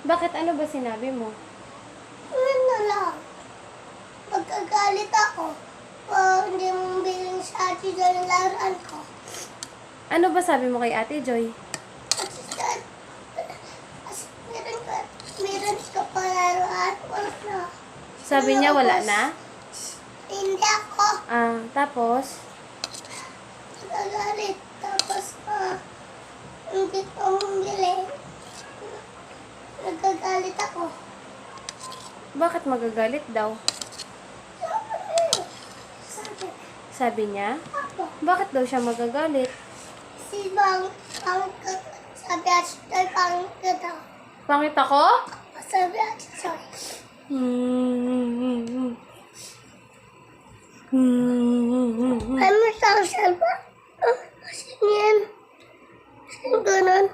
Bakit? Ano ba sinabi mo? Ano lang. Magkagalit ako. Hindi mo biling sa ate dyan ang laruan ko. Ano ba sabi mo kay Ate Joy? Kasi meron ka pa laruan. Wala na. Sabi niya wala na? Hindi ako. Tapos? Nagagalit. Tapos, hindi ko bumili. Nagagalit ako. Bakit magagalit daw? Sabi, Sabi niya? ako. Bakit daw siya magagalit? Si Bang, sabi at Choy, pangit ka daw. Pangit ako? Sabi at Choy. Ano sa cellphone? Kasi yan. Ganun.